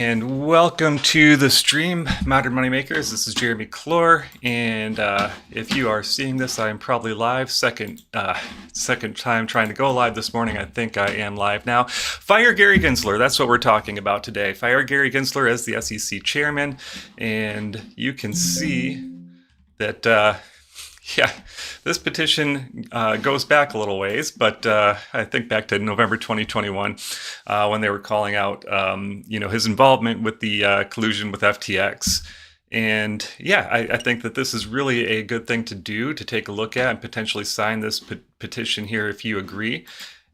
And welcome to the stream, Modern Moneymakers. This is Jeremy Clore, and if you are seeing this, I am probably live. Second time trying to go live this morning. I think I am live now. Fire Gary Gensler. That's what we're talking about today. Fire Gary Gensler as the SEC chairman, and you can see that. Yeah, this petition goes back a little ways, but I think back to November 2021 when they were calling out, his involvement with the collusion with FTX. And yeah, I think that this is really a good thing to do, to take a look at and potentially sign this petition here if you agree.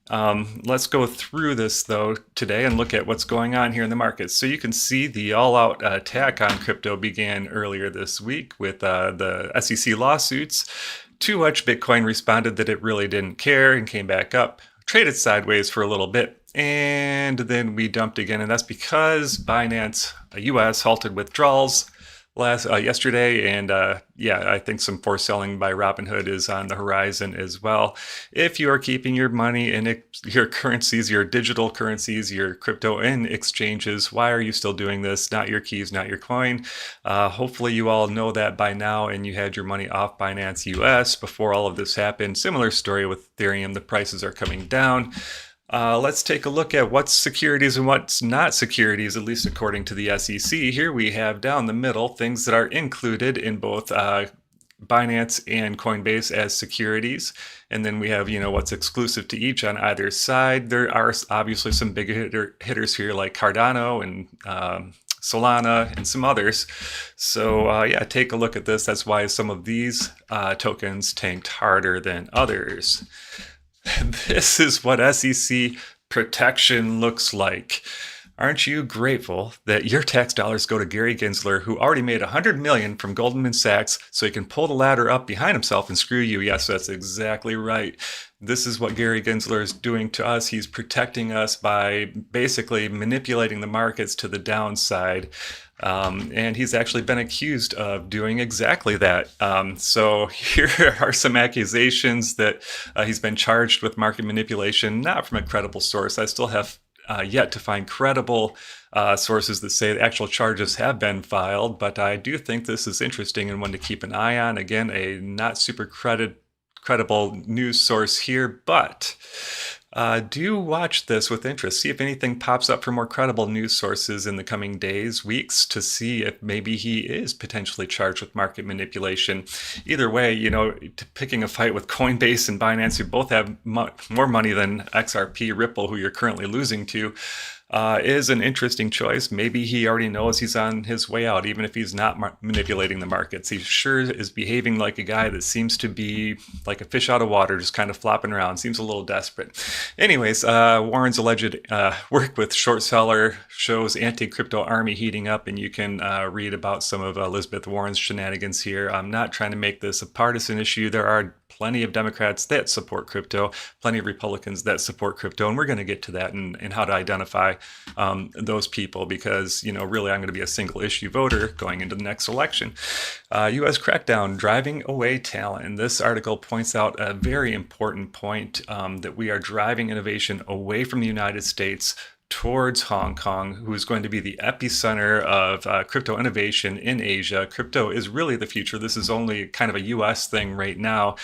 Let's go through this though today and look at what's going on here in the markets. So you can see the all-out attack on crypto began earlier this week with the SEC lawsuits, to which Bitcoin responded that it really didn't care and came back up, traded sideways for a little bit, and then we dumped again. And that's because Binance US halted withdrawals yesterday, and I think some forced selling by Robinhood is on the horizon as well. If you are keeping your money in your currencies, your digital currencies, your crypto in exchanges, why are you still doing this? Not your keys, not your coin. Hopefully you all know that by now, and you had your money off Binance US before all of this happened. Similar story with Ethereum. The prices are coming down. Let's take a look at what's securities and what's not securities, at least according to the SEC. Here we have down the middle things that are included in both Binance and Coinbase as securities. And then we have, what's exclusive to each on either side. There are obviously some big hitters here like Cardano and Solana and some others. So take a look at this. That's why some of these tokens tanked harder than others. This is what SEC protection looks like. Aren't you grateful that your tax dollars go to Gary Gensler, who already made $100 million from Goldman Sachs, so he can pull the ladder up behind himself and screw you? Yes, that's exactly right. This is what Gary Gensler is doing to us. He's protecting us by basically manipulating the markets to the downside. And he's actually been accused of doing exactly that. So here are some accusations that he's been charged with market manipulation, not from a credible source. I still have yet to find credible sources that say the actual charges have been filed, but I do think this is interesting and one to keep an eye on. Again, a not super credible news source here, but do watch this with interest. See if anything pops up from more credible news sources in the coming days, weeks, to see if maybe he is potentially charged with market manipulation. Either way, picking a fight with Coinbase and Binance, who both have more money than XRP, Ripple, who you're currently losing to, is an interesting choice. Maybe he already knows he's on his way out, even if he's not manipulating the markets. He sure is behaving like a guy that seems to be like a fish out of water, just kind of flopping around. Seems a little desperate. Anyways, Warren's alleged work with short seller shows anti-crypto army heating up, and you can read about some of Elizabeth Warren's shenanigans here. I'm not trying to make this a partisan issue. There are plenty of Democrats that support crypto, plenty of Republicans that support crypto, and we're going to get to that and how to identify those people, because really I'm going to be a single issue voter going into the next election. U.S. crackdown driving away talent, and this article points out a very important point, that we are driving innovation away from the United States towards Hong Kong, who is going to be the epicenter of crypto innovation in Asia. Crypto is really the future. This is only kind of a US thing right now.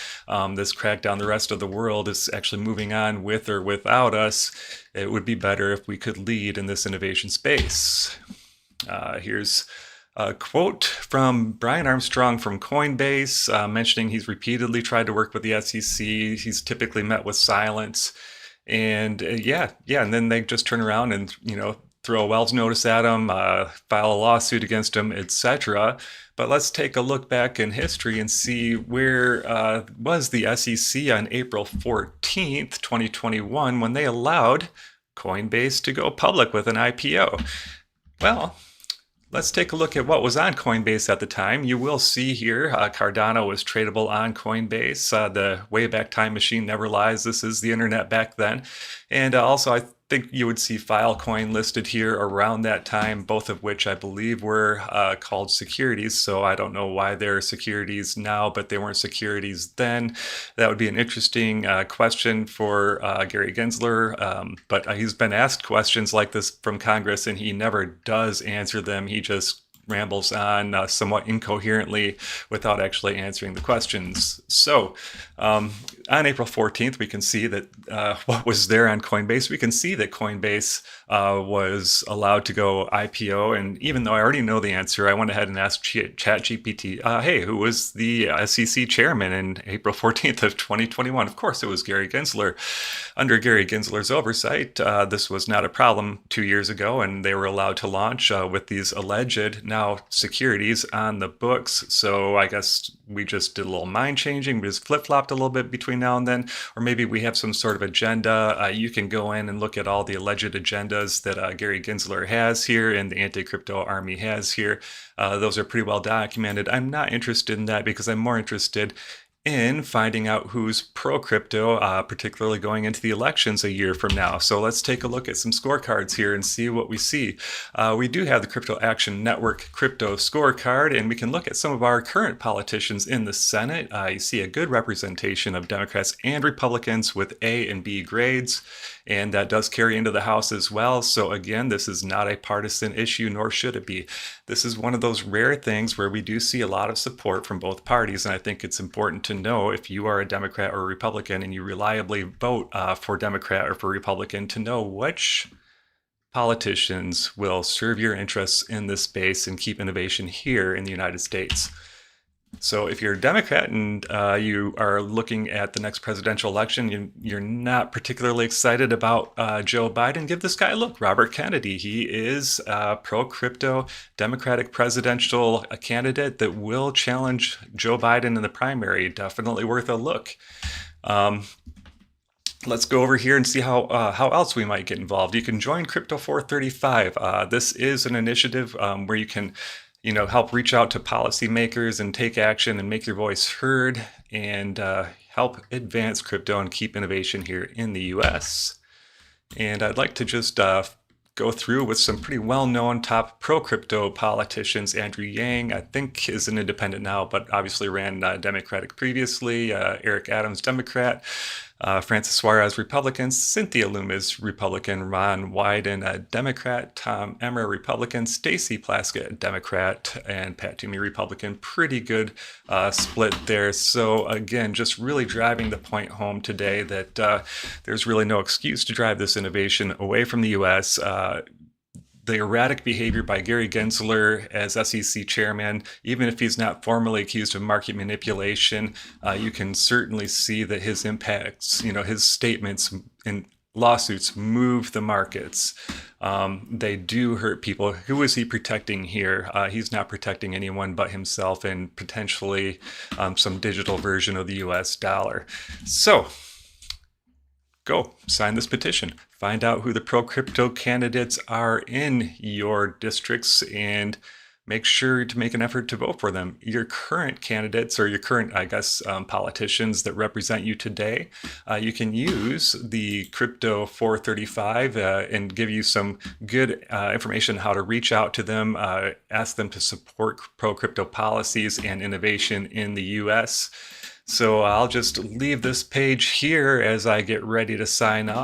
This crackdown, the rest of the world is actually moving on with or without us. It would be better if we could lead in this innovation space. Here's a quote from Brian Armstrong from Coinbase, mentioning he's repeatedly tried to work with the SEC. He's typically met with silence. And and then they just turn around and throw a Wells notice at him, file a lawsuit against him, etc. But let's take a look back in history and see where was the SEC on April 14th, 2021, when they allowed Coinbase to go public with an IPO. Well, let's take a look at what was on Coinbase at the time. You will see here Cardano was tradable on Coinbase. The Wayback Time Machine never lies. This is the internet back then. And also I think you would see Filecoin listed here around that time, both of which I believe were called securities. So I don't know why they're securities now, but they weren't securities then. That would be an interesting question for Gary Gensler. But he's been asked questions like this from Congress, and he never does answer them. He just rambles on somewhat incoherently without actually answering the questions. So on April 14th, we can see that what was there on Coinbase. We can see that Coinbase was allowed to go IPO. And even though I already know the answer, I went ahead and asked ChatGPT, hey, who was the SEC chairman in April 14th of 2021? Of course, it was Gary Gensler. Under Gary Gensler's oversight, this was not a problem 2 years ago, and they were allowed to launch with these alleged now securities on the books. So I guess we just did a little mind changing. We just flip-flopped a little bit between now and then, or maybe we have some sort of agenda. You can go in and look at all the alleged agendas that Gary Gensler has here and the anti-crypto army has here. Those are pretty well documented. I'm not interested in that because I'm more interested in finding out who's pro-crypto, particularly going into the elections a year from now. So let's take a look at some scorecards here and see what we see. We do have the Crypto Action Network crypto scorecard, and we can look at some of our current politicians in the Senate. You see a good representation of Democrats and Republicans with A and B grades, and that does carry into the House as well. So again, this is not a partisan issue, nor should it be. This is one of those rare things where we do see a lot of support from both parties, and I think it's important to know if you are a Democrat or a Republican and you reliably vote for Democrat or for Republican, to know which politicians will serve your interests in this space and keep innovation here in the United States. So if you're a Democrat and you are looking at the next presidential election, you're not particularly excited about Joe Biden, give this guy a look. Robert Kennedy. He is a pro-crypto Democratic presidential candidate that will challenge Joe Biden in the primary. Definitely worth a look. Let's go over here and see how else we might get involved. You can join Crypto 435. This is an initiative where you can help reach out to policymakers and take action and make your voice heard and help advance crypto and keep innovation here in the US. And I'd like to just go through with some pretty well-known top pro-crypto politicians. Andrew Yang, I think, is an independent now, but obviously ran Democratic previously. Eric Adams, Democrat. Francis Suarez, Republican. Cynthia Lummis, Republican. Ron Wyden, Democrat. Tom Emmer, Republican. Stacey Plaskett, Democrat. And Pat Toomey, Republican. Pretty good split there. So again, just really driving the point home today that there's really no excuse to drive this innovation away from the U.S. The erratic behavior by Gary Gensler as SEC chairman, even if he's not formally accused of market manipulation, you can certainly see that his impacts, his statements in lawsuits move the markets. They do hurt people. Who is he protecting here? He's not protecting anyone but himself and potentially some digital version of the US dollar. So, go sign this petition. Find out who the pro-crypto candidates are in your districts and make sure to make an effort to vote for them. Your current candidates or your current, politicians that represent you today, you can use the Crypto 435 and give you some good information how to reach out to them, ask them to support pro-crypto policies and innovation in the US. So I'll just leave this page here as I get ready to sign off.